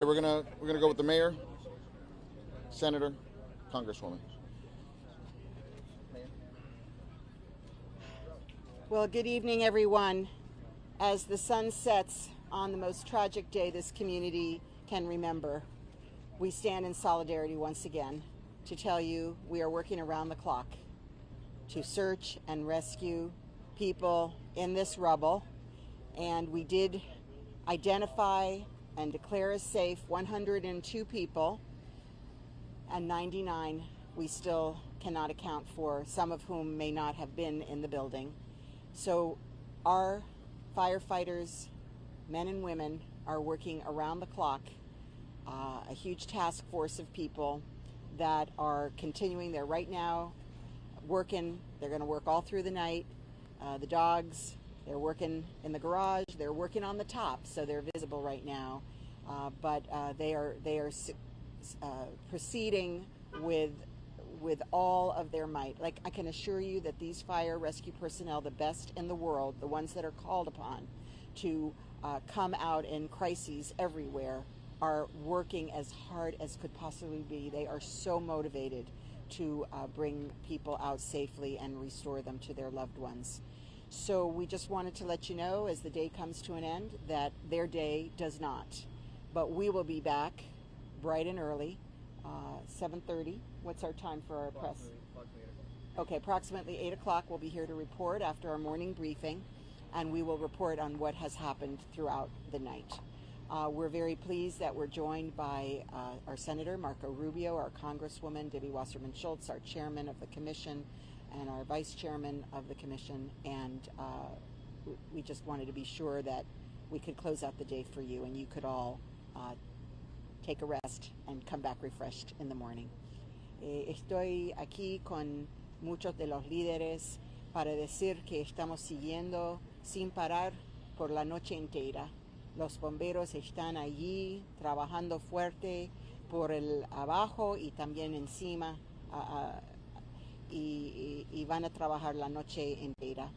We're gonna go with the mayor, senator, congresswoman. Well, good evening, everyone. As the sun sets on the most tragic day this community can remember, we stand in solidarity once again to tell you we are working around the clock to search and rescue people in this rubble. And we did identify and declare as safe 102 people, and 99 we still cannot account for, some of whom may not have been in the building. So our firefighters, men and women, are working around the clock, a huge task force of people that are continuing. They're right now working. They're going to work all through the night. The dogs, they're working in the garage. They're working on the top, so they're visible right now. But they are proceeding with all of their might. Like, I can assure you that these fire rescue personnel, the best in the world, the ones that are called upon to come out in crises everywhere, are working as hard as could possibly be. They are so motivated to bring people out safely and restore them to their loved ones. So we just wanted to let you know, as the day comes to an end, that their day does not. But we will be back bright and early, 7:30. What's our time for our press? Okay, approximately 8 o'clock. We'll be here to report after our morning briefing, and we will report on what has happened throughout the night. We're very pleased that we're joined by our Senator, Marco Rubio, our Congresswoman, Debbie Wasserman Schultz, our Chairman of the Commission, and our Vice Chairman of the Commission. And we just wanted to be sure that we could close out the day for you, and you could all take a rest and come back refreshed in the morning. Estoy aquí con muchos de los líderes para decir que estamos siguiendo sin parar por la noche entera. Los bomberos están allí trabajando fuerte por el abajo y también encima, y van a trabajar la noche entera.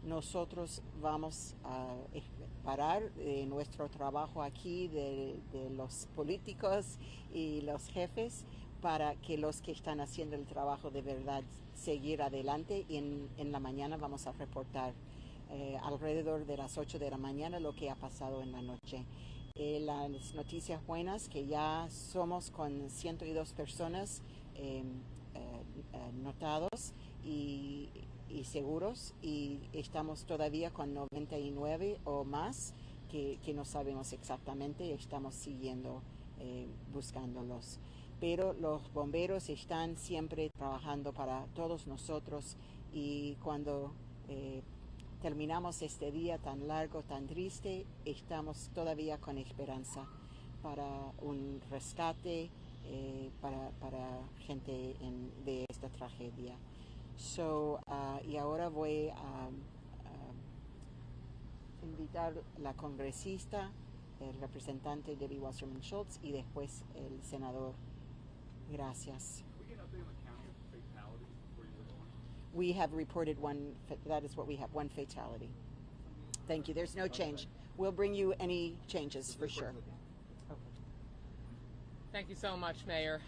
Nosotros vamos a parar de nuestro trabajo aquí, de los políticos y los jefes, para que los que están haciendo el trabajo de verdad seguir adelante, y en la mañana vamos a reportar alrededor de las 8 de la mañana lo que ha pasado en la noche. Las noticias buenas, que ya somos con 102 personas notados y seguros, y estamos todavía con 99 o más que no sabemos exactamente. Estamos siguiendo buscándolos. Pero los bomberos están siempre trabajando para todos nosotros, y cuando terminamos este día tan largo, tan triste, estamos todavía con esperanza para un rescate, para gente de esta tragedia. Y ahora voy a invitar a la congresista, el representante Debbie Wasserman Schultz, y después el senador. Gracias. We have reported one. That is what we have. One fatality. Thank you. There's no change. We'll bring you any changes for sure. Okay. Thank you so much, Mayor.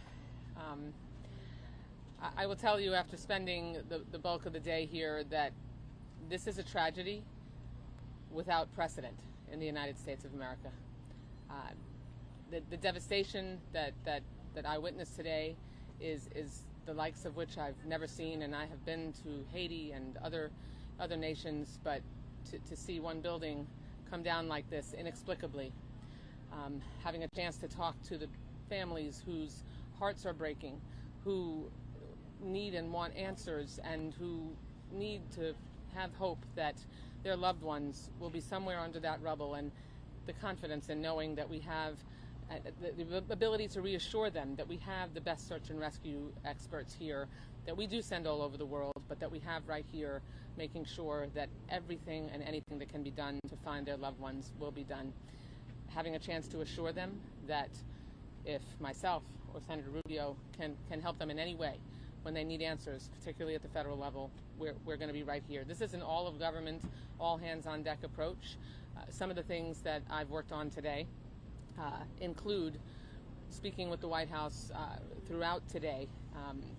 I will tell you, after spending the bulk of the day here, that this is a tragedy without precedent in the United States of America. The devastation that I witnessed today is the likes of which I've never seen, and I have been to Haiti and other nations, but to see one building come down like this inexplicably, having a chance to talk to the families whose hearts are breaking, who need and want answers, and who need to have hope that their loved ones will be somewhere under that rubble, and the confidence in knowing that we have the ability to reassure them that we have the best search and rescue experts here, that we do send all over the world, but that we have right here, making sure that everything and anything that can be done to find their loved ones will be done. Having a chance to assure them that if myself or Senator Rubio can help them in any way when they need answers, particularly at the federal level, we're going to be right here. This is an all-of-government, all-hands-on-deck approach. Some of the things that I've worked on today include speaking with the White House throughout today,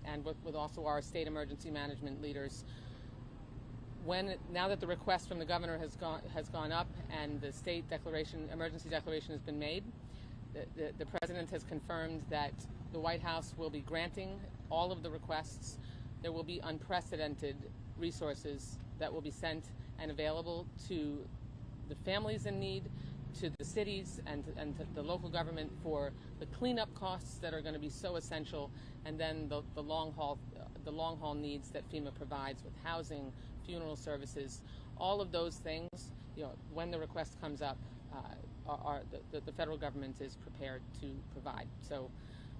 and with also our state emergency management leaders. Now that the request from the governor has gone up and the state emergency declaration has been made, the president has confirmed that the White House will be granting all of the requests. There will be unprecedented resources that will be sent and available to the families in need, to the cities and to the local government for the cleanup costs that are going to be so essential, and then the long haul needs that FEMA provides with housing, funeral services, all of those things. When the request comes up, the federal government is prepared to provide. So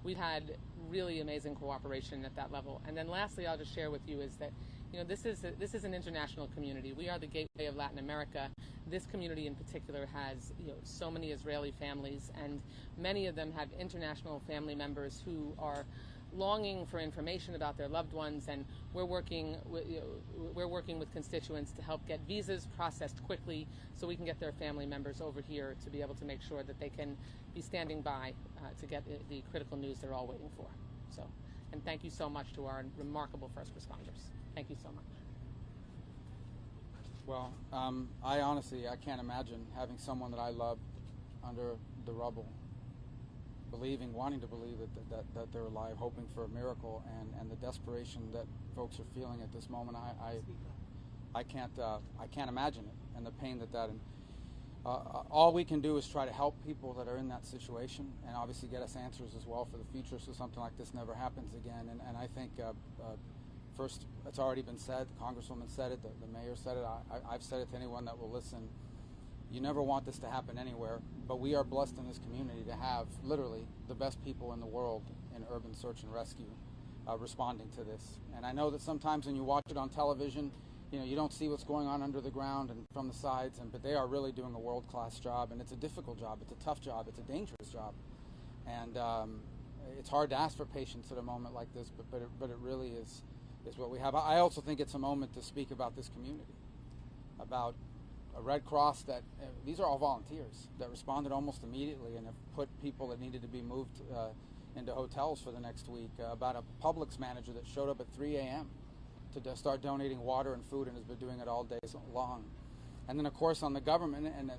we've had really amazing cooperation at that level. And then lastly, I'll just share with you is that this is an international community. We are the gateway of Latin America. This community in particular has so many Israeli families, and many of them have international family members who are longing for information about their loved ones, and we're working with constituents to help get visas processed quickly so we can get their family members over here to be able to make sure that they can be standing by to get the critical news they're all waiting for. So, and thank you so much to our remarkable first responders. Thank you so much. Well, I can't imagine having someone that I love under the rubble, wanting to believe that they're alive, hoping for a miracle, and the desperation that folks are feeling at this moment. I can't imagine it, and the pain that all we can do is try to help people that are in that situation, and obviously get us answers as well for the future, so something like this never happens again. And I think first, it's already been said. The Congresswoman said it. The mayor said it. I've said it to anyone that will listen. You never want this to happen anywhere, but we are blessed in this community to have literally the best people in the world in urban search and rescue responding to this. And I know that sometimes when you watch it on television, you don't see what's going on under the ground and from the sides, but they are really doing a world-class job, and it's a difficult job, it's a tough job, it's a dangerous job. And it's hard to ask for patience at a moment like this, but it really is what we have. I also think it's a moment to speak about this community, about a Red Cross these are all volunteers that responded almost immediately and have put people that needed to be moved into hotels for the next week, about a Publix manager that showed up at 3 a.m. to start donating water and food and has been doing it all day long. And then, of course, on the government and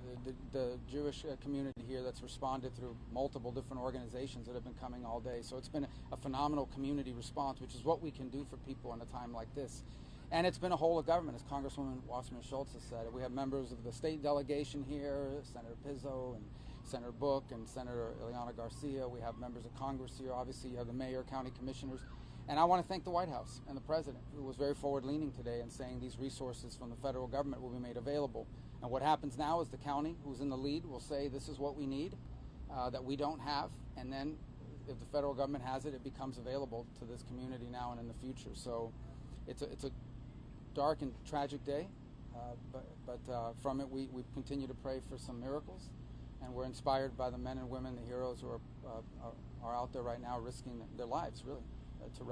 the Jewish community here that's responded through multiple different organizations that have been coming all day. So it's been a phenomenal community response, which is what we can do for people in a time like this. And it's been a whole of government, as Congresswoman Wasserman Schultz has said. We have members of the state delegation here, Senator Pizzo and Senator Book and Senator Ileana Garcia. We have members of Congress here. Obviously, you have the mayor, county commissioners. And I want to thank the White House and the president, who was very forward-leaning today in saying these resources from the federal government will be made available. And what happens now is the county, who's in the lead, will say this is what we need, that we don't have. And then if the federal government has it, it becomes available to this community now and in the future. So it's a dark and tragic day, but from it we continue to pray for some miracles, and we're inspired by the men and women, the heroes who are out there right now risking their lives, really, to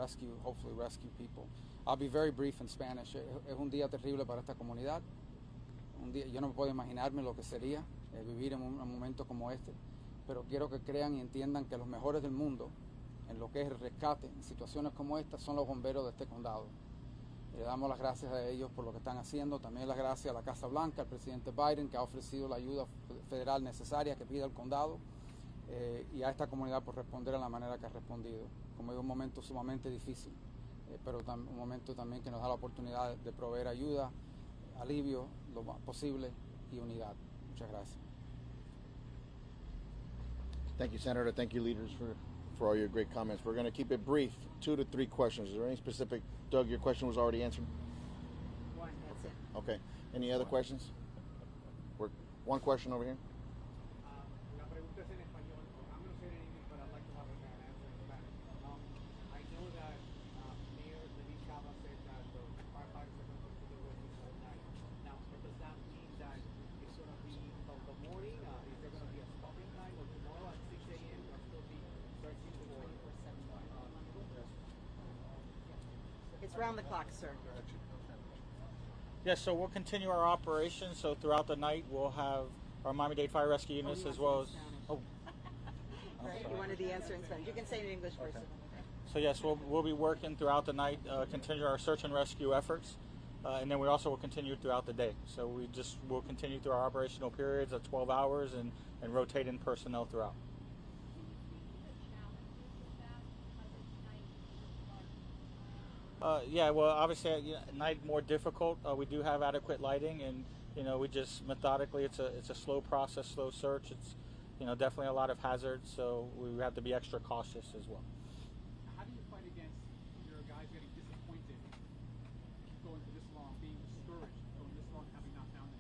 hopefully rescue people. I'll be very brief in Spanish. Es un día terrible para esta comunidad. Yo no puedo imaginarme lo que sería vivir en un momento como este, pero quiero que crean y entiendan que los mejores del mundo en lo que es el rescate en situaciones como esta son los bomberos de este condado. Le damos las gracias a ellos por lo que están haciendo. También las gracias a la Casa Blanca, al presidente Biden, que ha ofrecido la ayuda federal necesaria que pide el condado, y a esta comunidad por responder de la manera que ha respondido. Como es un momento sumamente difícil, pero un momento también que nos da la oportunidad de proveer ayuda, alivio, lo más posible, y unidad. Muchas gracias. Thank you, Senator. Thank you, leaders, for all your great comments. We're going to keep it brief, 2 to 3 questions. Is there any specific, Doug, your question was already answered? One, that's it. Okay. Any other questions? One question over here. La pregunta es en español. I'm going to say it in English, but I'd like to have an answer in Spanish. I know that Mayor Denise Cava said that the firefighters are going to continue working all night. Now, does that mean that it's going to be from the morning? Is there going to be a stopping time, or tomorrow at 6 a.m. will still be searching for 24/7? It's round the clock, sir. Yes, so we'll continue our operations. So throughout the night, we'll have our Miami-Dade Fire Rescue units as well as. Oh, the answer in Spanish. You can say it in English first. So yes, we'll be working throughout the night, continue our search and rescue efforts, and then we also will continue throughout the day. So we'll continue through our operational periods of 12 hours and rotating personnel throughout. Yeah, well, obviously at night more difficult. We do have adequate lighting, and we just methodically. It's a slow process, slow search. It's definitely a lot of hazards, so we have to be extra cautious as well. How do you fight against your guys getting disappointed going for this long, being discouraged going this long, having not found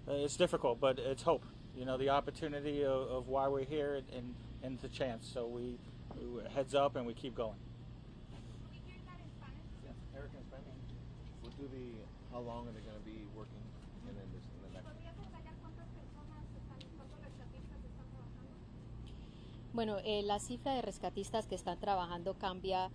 anything? It's difficult, but it's hope. The opportunity of why we're here and the chance. So we heads up and we keep going. Eric in Spanish. We'll do how long are they going to be working in the next. Bueno, la cifra de rescatistas que están trabajando cambia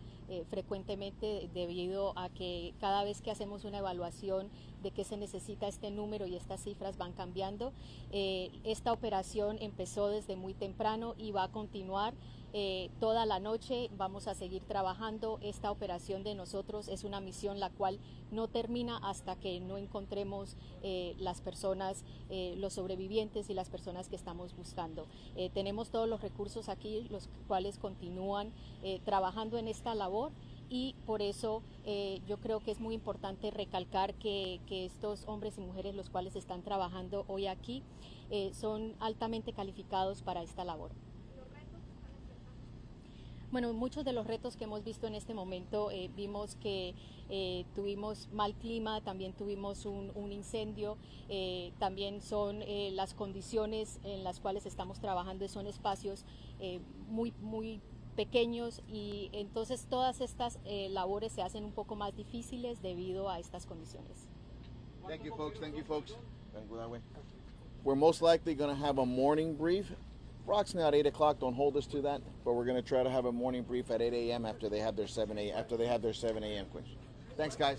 frecuentemente debido a que cada vez que hacemos una evaluación de qué se necesita este número y estas cifras van cambiando. Esta operación empezó desde muy temprano y va a continuar toda la noche. Vamos a seguir trabajando. Esta operación de nosotros es una misión la cual no termina hasta que no encontremos las personas, los sobrevivientes y las personas que estamos buscando. Tenemos todos los recursos aquí, los cuales continúan trabajando en esta labor. Y por eso yo creo que es muy importante recalcar que estos hombres y mujeres los cuales están trabajando hoy aquí son altamente calificados para esta labor. Bueno, muchos de los retos que hemos visto en este momento, vimos que tuvimos mal clima, también tuvimos un incendio, también son las condiciones en las cuales estamos trabajando, son espacios muy pequeños, y entonces todas estas labores se hacen un poco más difíciles debido a estas condiciones. Thank you, folks. Thank you, folks. We're most likely going to have a morning brief, approximately at 8 o'clock. Don't hold us to that, but we're going to try to have a morning brief at 8 a.m. after they have their 7 a.m. Thanks, guys.